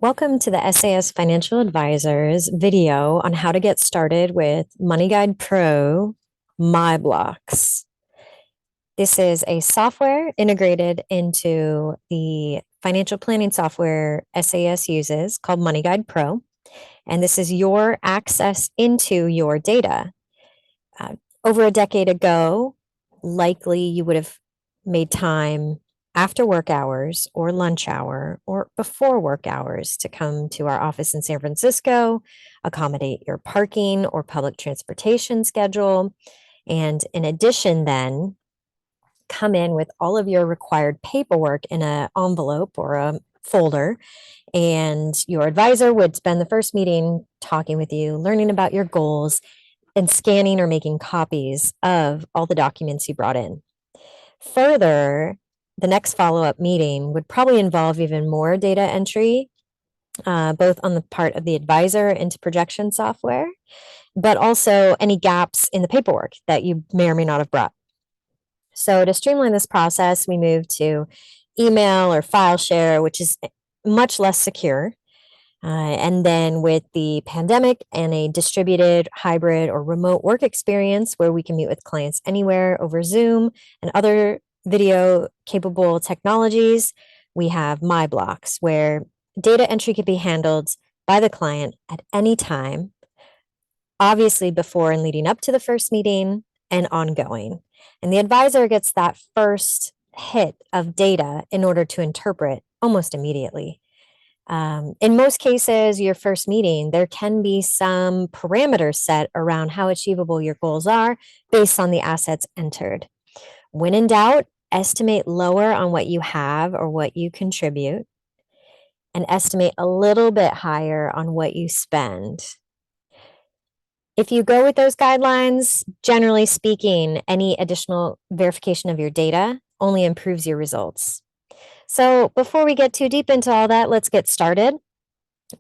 Welcome to the SAS Financial Advisor's video on how to get started with MoneyGuidePro MyBlocks. This is a software integrated into the financial planning software SAS uses called MoneyGuidePro, and this is your access into your data. Over a decade ago, likely you would have made time after work hours or lunch hour or before work hours to come to our office in San Francisco, accommodate your parking or public transportation schedule. And in addition, then come in with all of your required paperwork in an envelope or a folder. And your advisor would spend the first meeting talking with you, learning about your goals, and scanning or making copies of all the documents you brought in. Further, the next follow-up meeting would probably involve even more data entry, both on the part of the advisor into projection software, but also any gaps in the paperwork that you may or may not have brought. So to streamline this process, we moved to email or file share, which is much less secure. And then with the pandemic and a distributed hybrid or remote work experience where we can meet with clients anywhere over Zoom and other video capable technologies, we have MyBlocks where data entry can be handled by the client at any time, obviously before and leading up to the first meeting and ongoing. And the advisor gets that first hit of data in order to interpret almost immediately. In most cases, your first meeting, there can be some parameters set around how achievable your goals are based on the assets entered. When in doubt, estimate lower on what you have or what you contribute, and estimate a little bit higher on what you spend. If you go with those guidelines, generally speaking, any additional verification of your data only improves your results. So before we get too deep into all that, let's get started.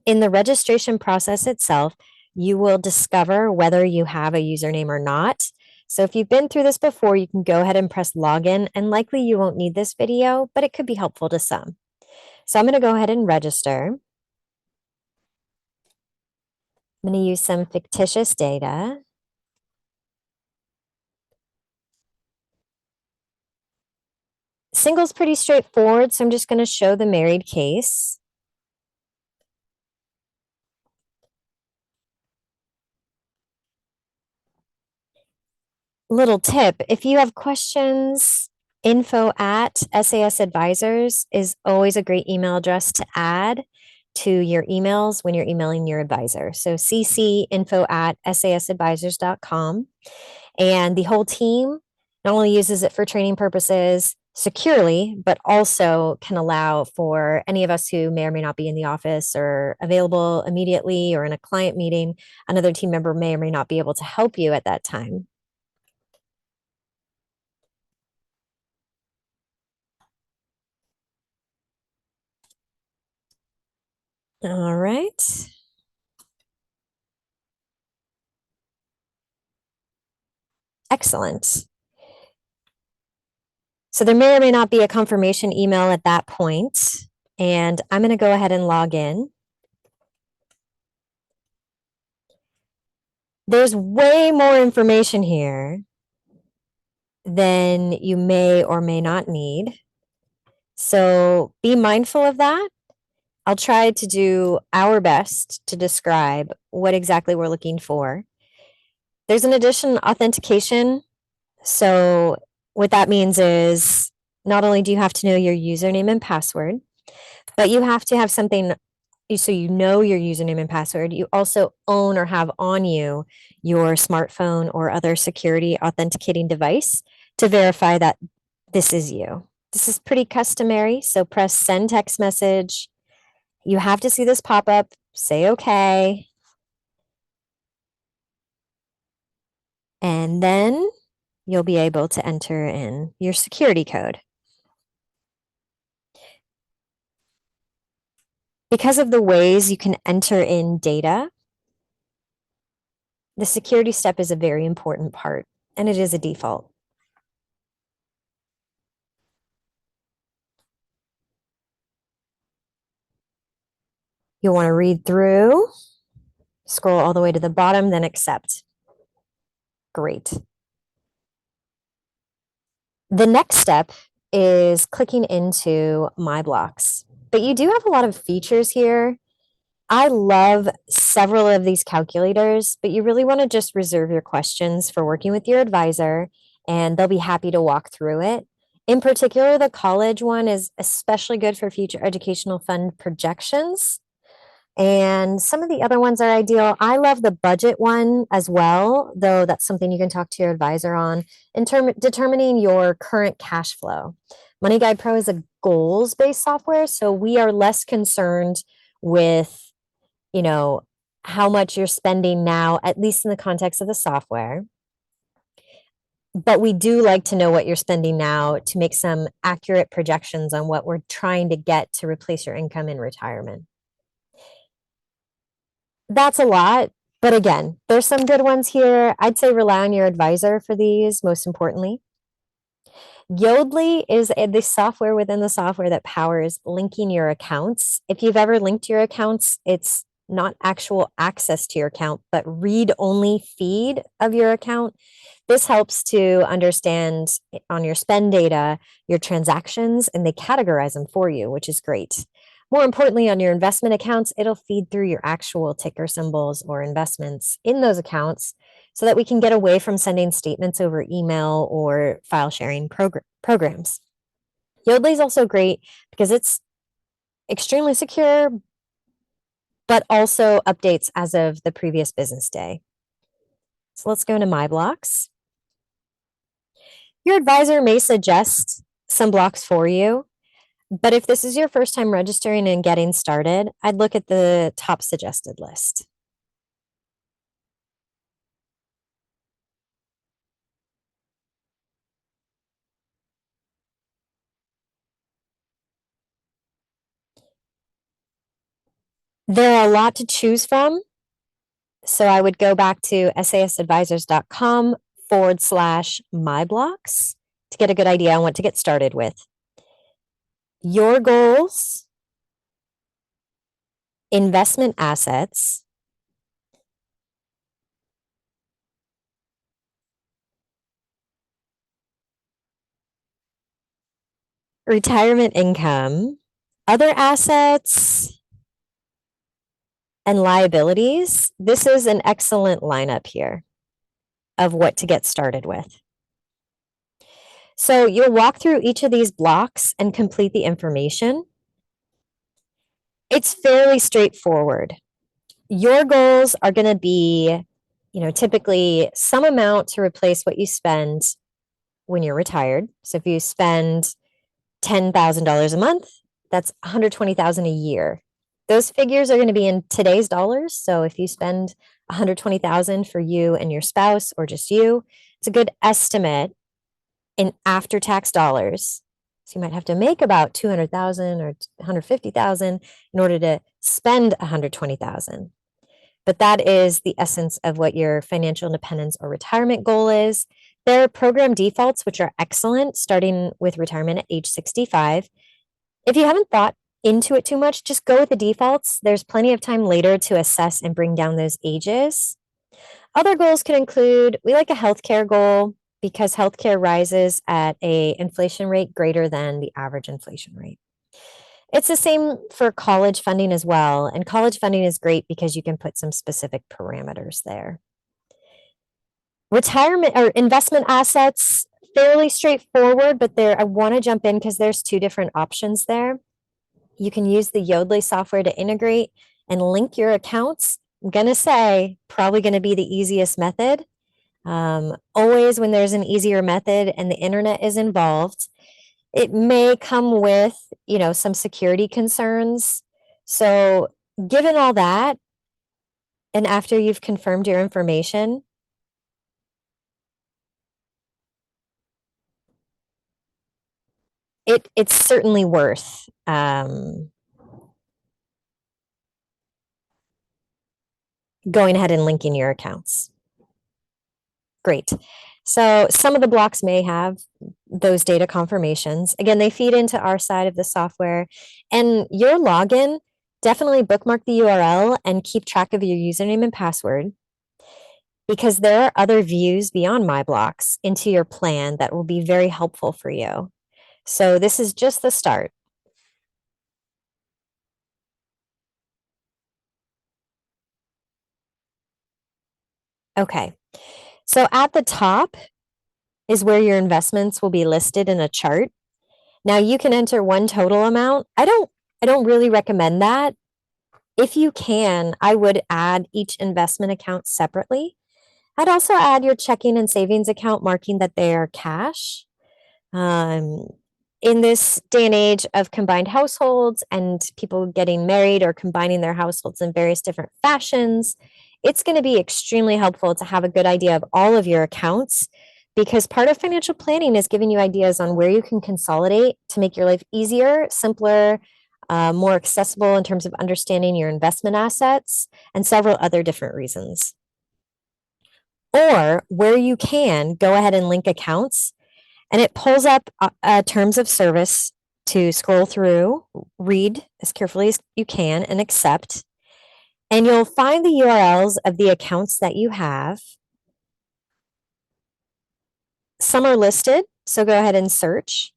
In the registration process itself, you will discover whether you have a username or not. So if you've been through this before, you can go ahead and press login, and likely you won't need this video, but it could be helpful to some. So I'm going to go ahead and register. I'm going to use some fictitious data. Single's pretty straightforward, so I'm just going to show the married case. Little tip, if you have questions, info@SAS Advisors is always a great email address to add to your emails when you're emailing your advisor. So CC info@sasadvisors.com. And the whole team not only uses it for training purposes securely, but also can allow for any of us who may or may not be in the office or available immediately or in a client meeting, another team member may or may not be able to help you at that time. All right. Excellent. So there may or may not be a confirmation email at that point, and I'm going to go ahead and log in. There's way more information here than you may or may not need. So be mindful of that. I'll try to do our best to describe what exactly we're looking for. There's an addition authentication. So what that means is not only do you have to know your username and password, but you have to have something so you know your username and password. You also own or have on you your smartphone or other security authenticating device to verify that this is you. This is pretty customary, so press send text message. You have to see this pop up, say okay, and then you'll be able to enter in your security code. Because of the ways you can enter in data, the security step is a very important part, and it is a default. You'll want to read through, scroll all the way to the bottom, then accept. Great. The next step is clicking into MyBlocks. But you do have a lot of features here. I love several of these calculators, but you really want to just reserve your questions for working with your advisor, and they'll be happy to walk through it. In particular, the college one is especially good for future educational fund projections. And some of the other ones are ideal. I love the budget one as well, though that's something you can talk to your advisor on in determining your current cash flow. MoneyGuidePro is a goals-based software, so we are less concerned with, how much you're spending now, at least in the context of the software. But we do like to know what you're spending now to make some accurate projections on what we're trying to get to replace your income in retirement. That's a lot, but again, there's some good ones here. I'd say rely on your advisor for these, most importantly. Yodlee is the software within the software that powers linking your accounts. If you've ever linked your accounts, it's not actual access to your account, but read-only feed of your account. This helps to understand on your spend data, your transactions, and they categorize them for you, which is great. More importantly, on your investment accounts, it'll feed through your actual ticker symbols or investments in those accounts so that we can get away from sending statements over email or file sharing programs. Yodlee is also great because it's extremely secure, but also updates as of the previous business day. So let's go into MyBlocks. Your advisor may suggest some blocks for you, but if this is your first time registering and getting started, I'd look at the top suggested list. There are a lot to choose from. So I would go back to sasadvisors.com/MyBlocks to get a good idea on what to get started with. Your goals, investment assets, retirement income, other assets, and liabilities. This is an excellent lineup here of what to get started with. So you'll walk through each of these blocks and complete the information. It's fairly straightforward. Your goals are going to be, typically some amount to replace what you spend when you're retired. So if you spend $10,000 a month, that's $120,000 a year. Those figures are going to be in today's dollars. So if you spend $120,000 for you and your spouse or just you, it's a good estimate in after-tax dollars. So you might have to make about $200,000 or $150,000 in order to spend $120,000. But that is the essence of what your financial independence or retirement goal is. There are program defaults, which are excellent, starting with retirement at age 65. If you haven't thought into it too much, just go with the defaults. There's plenty of time later to assess and bring down those ages. Other goals can include, we like a healthcare goal because healthcare rises at an inflation rate greater than the average inflation rate. It's the same for college funding as well. And college funding is great because you can put some specific parameters there. Retirement or investment assets, fairly straightforward, but I want to jump in because there's two different options there. You can use the Yodlee software to integrate and link your accounts. I'm going to say probably going to be the easiest method. Always when there's an easier method and the internet is involved, it may come with, some security concerns. So given all that, and after you've confirmed your information, it's certainly worth going ahead and linking your accounts. Great. So some of the blocks may have those data confirmations. Again, they feed into our side of the software, and your login Definitely bookmark the URL and keep track of your username and password because there are other views beyond MyBlocks into your plan that will be very helpful for you. So this is just the start. Okay. So at the top is where your investments will be listed in a chart. Now you can enter one total amount. I don't really recommend that. If you can, I would add each investment account separately. I'd also add your checking and savings account, marking that they are cash. Um, in this day and age of combined households and people getting married or combining their households in various different fashions, it's going to be extremely helpful to have a good idea of all of your accounts because part of financial planning is giving you ideas on where you can consolidate to make your life easier, simpler, more accessible in terms of understanding your investment assets and several other different reasons. Or where you can go ahead and link accounts and it pulls up terms of service to scroll through, read as carefully as you can, and accept. And you'll find the URLs of the accounts that you have. Some are listed, so go ahead and search.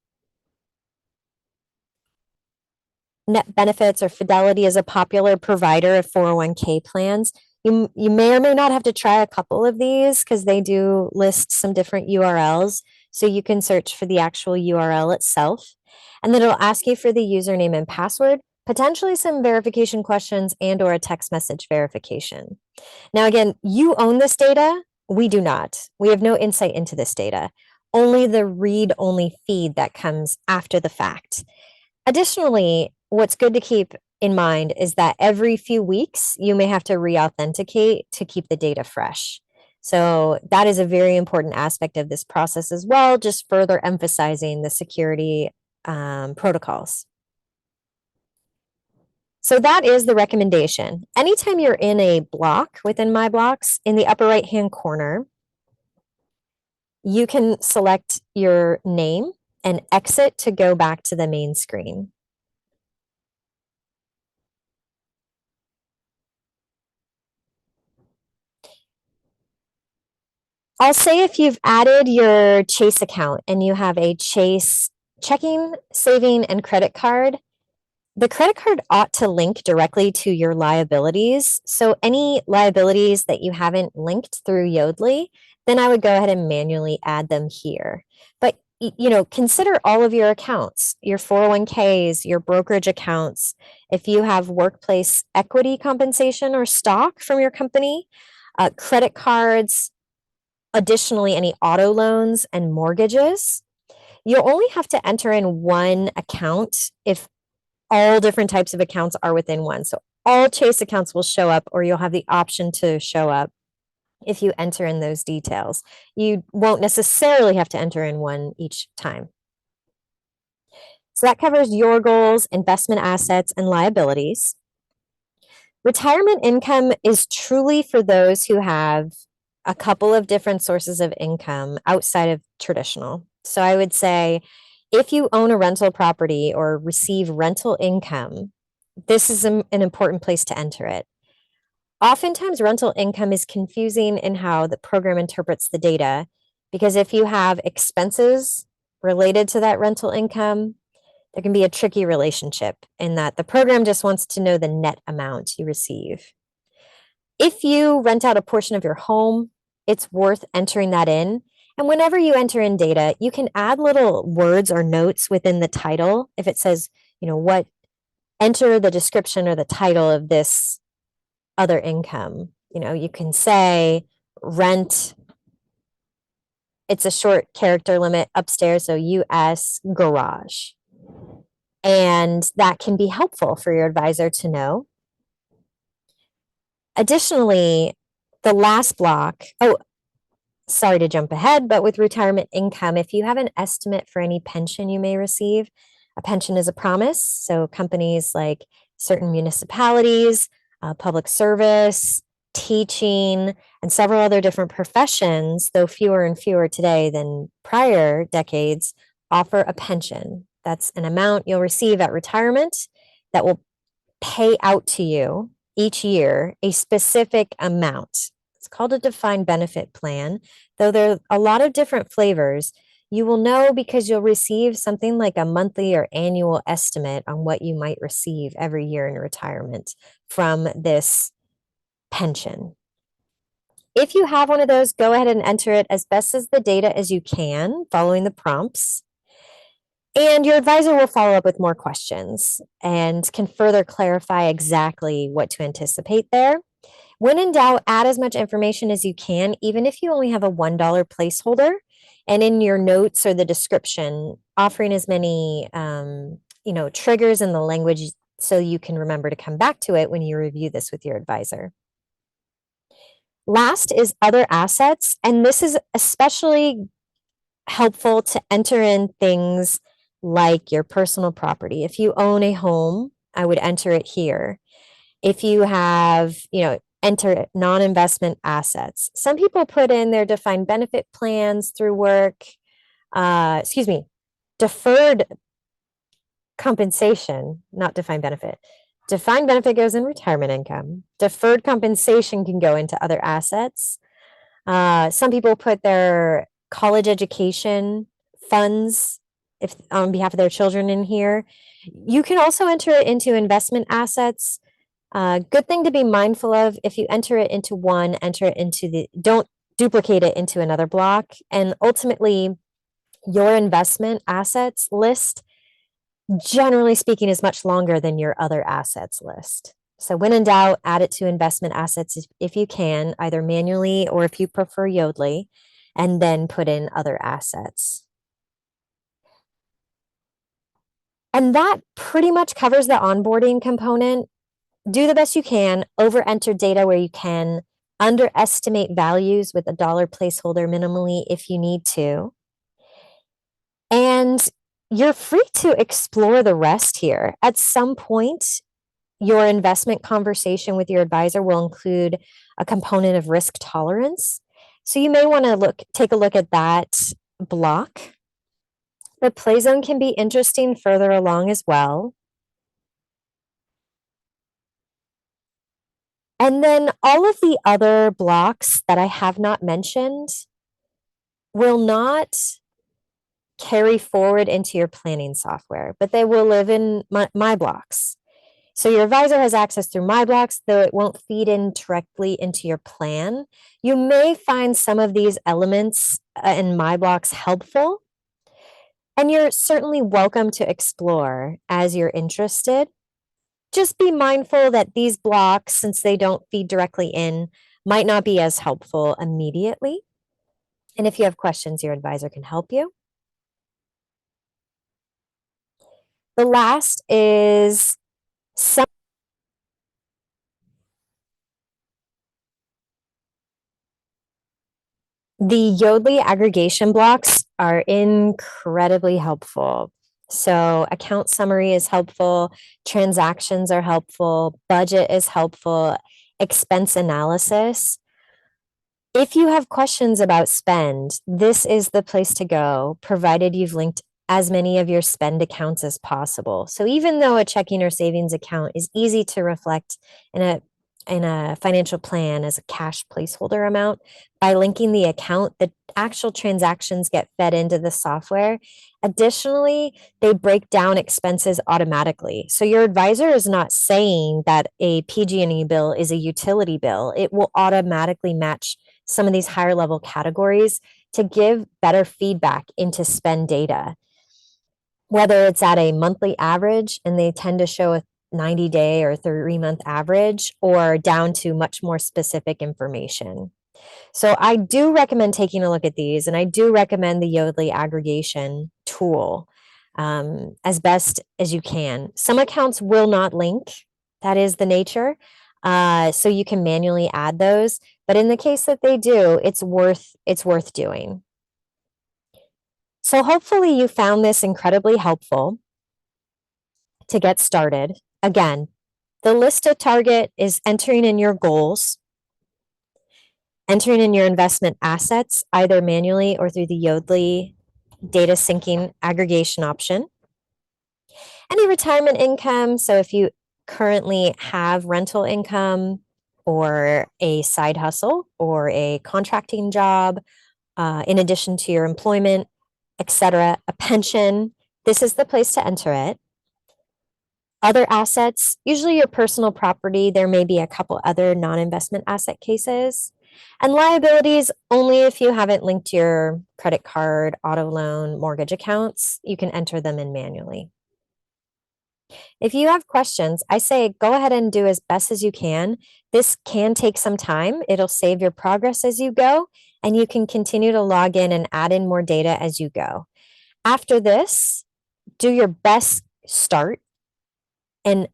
Net Benefits or Fidelity is a popular provider of 401k plans. You may or may not have to try a couple of these because they do list some different URLs. So you can search for the actual URL itself. And then it'll ask you for the username and password, potentially some verification questions and or a text message verification. Now, again, you own this data. We do not. We have no insight into this data, only the read-only feed that comes after the fact. Additionally, what's good to keep in mind is that every few weeks, you may have to re-authenticate to keep the data fresh. So that is a very important aspect of this process as well, just further emphasizing the security protocols. So that is the recommendation. Anytime you're in a block within MyBlocks, in the upper right-hand corner, you can select your name and exit to go back to the main screen. I'll say if you've added your Chase account and you have a Chase checking, saving, and credit card, the credit card ought to link directly to your liabilities. So any liabilities that you haven't linked through Yodlee, then I would go ahead and manually add them here. But consider all of your accounts, your 401ks, your brokerage accounts. If you have workplace equity compensation or stock from your company, credit cards, additionally, any auto loans and mortgages, you'll only have to enter in one account if all different types of accounts are within one. So all Chase accounts will show up, or you'll have the option to show up if you enter in those details. You won't necessarily have to enter in one each time. So that covers your goals, investment assets, and liabilities. Retirement income is truly for those who have a couple of different sources of income outside of traditional. So I would say if you own a rental property or receive rental income, this is an important place to enter it. Oftentimes, rental income is confusing in how the program interprets the data because if you have expenses related to that rental income, there can be a tricky relationship in that the program just wants to know the net amount you receive. If you rent out a portion of your home, it's worth entering that in. And whenever you enter in data, you can add little words or notes within the title. If it says, enter the description or the title of this other income, you can say rent. It's a short character limit upstairs, so US garage. And that can be helpful for your advisor to know. Additionally, the last block, sorry to jump ahead, but with retirement income, if you have an estimate for any pension you may receive, a pension is a promise. So companies like certain municipalities, public service, teaching, and several other different professions, though fewer and fewer today than prior decades, offer a pension. That's an amount you'll receive at retirement that will pay out to you each year a specific amount. It's called a defined benefit plan, though there are a lot of different flavors. You will know because you'll receive something like a monthly or annual estimate on what you might receive every year in retirement from this pension. If you have one of those, go ahead and enter it as best as the data as you can, following the prompts. And your advisor will follow up with more questions and can further clarify exactly what to anticipate there. When in doubt, add as much information as you can, even if you only have a $1 placeholder. And in your notes or the description, offering as many triggers in the language so you can remember to come back to it when you review this with your advisor. Last is other assets, and this is especially helpful to enter in things like your personal property. If you own a home, I would enter it here. If you have, enter non-investment assets. Some people put in their defined benefit plans through work, deferred compensation, not defined benefit. Defined benefit goes in retirement income. Deferred compensation can go into other assets. Some people put their college education funds if on behalf of their children in here. You can also enter it into investment assets. Good thing to be mindful of, if you enter it into one, don't duplicate it into another block. And ultimately, your investment assets list, generally speaking, is much longer than your other assets list. So when in doubt, add it to investment assets if you can, either manually or if you prefer Yodlee, and then put in other assets. And that pretty much covers the onboarding component. Do the best you can, over enter data where you can, underestimate values with a dollar placeholder minimally if you need to. And you're free to explore the rest here. At some point, your investment conversation with your advisor will include a component of risk tolerance. So you may want to take a look at that block. The play zone can be interesting further along as well. And then all of the other blocks that I have not mentioned will not carry forward into your planning software, but they will live in MyBlocks. So your advisor has access through MyBlocks, though it won't feed in directly into your plan. You may find some of these elements in MyBlocks helpful, and you're certainly welcome to explore as you're interested. Just be mindful that these blocks, since they don't feed directly in, might not be as helpful immediately. And if you have questions, your advisor can help you. The last is the Yodlee aggregation blocks are incredibly helpful. So account summary is helpful, transactions are helpful, budget is helpful, expense analysis. If you have questions about spend, this is the place to go, provided you've linked as many of your spend accounts as possible. So even though a checking or savings account is easy to reflect in a financial plan as a cash placeholder amount, by linking the account, the actual transactions get fed into the software. Additionally, they break down expenses automatically. So your advisor is not saying that a PG&E bill is a utility bill. It will automatically match some of these higher level categories to give better feedback into spend data. Whether it's at a monthly average, and they tend to show a 90-day or 3-month average, or down to much more specific information. So I do recommend taking a look at these, and I do recommend the Yodlee aggregation tool as best as you can. Some accounts will not link. That is the nature. So you can manually add those. But in the case that they do, it's worth doing. So hopefully you found this incredibly helpful to get started. Again, the list to target is entering in your goals, entering in your investment assets, either manually or through the Yodlee data syncing aggregation option. Any retirement income, so if you currently have rental income or a side hustle or a contracting job, in addition to your employment, etc., a pension, this is the place to enter it. Other assets, usually your personal property, there may be a couple other non-investment asset cases. And liabilities, only if you haven't linked your credit card, auto loan, mortgage accounts, you can enter them in manually. If you have questions, I say go ahead and do as best as you can. This can take some time. It'll save your progress as you go, and you can continue to log in and add in more data as you go. After this, do your best start and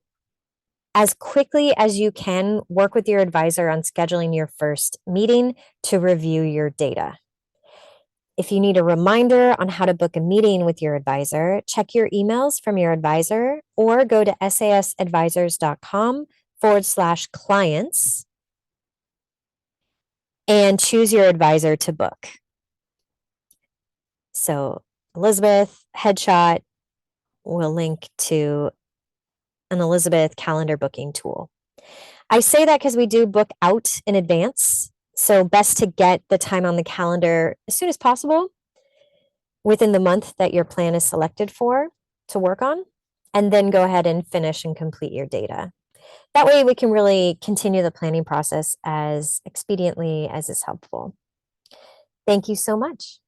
as quickly as you can, work with your advisor on scheduling your first meeting to review your data. If you need a reminder on how to book a meeting with your advisor, check your emails from your advisor or go to sasadvisors.com/clients and choose your advisor to book. So Elizabeth headshot will link to an Elizabeth calendar booking tool. I say that because we do book out in advance. So best to get the time on the calendar as soon as possible within the month that your plan is selected for to work on, and then go ahead and finish and complete your data. That way we can really continue the planning process as expediently as is helpful. Thank you so much.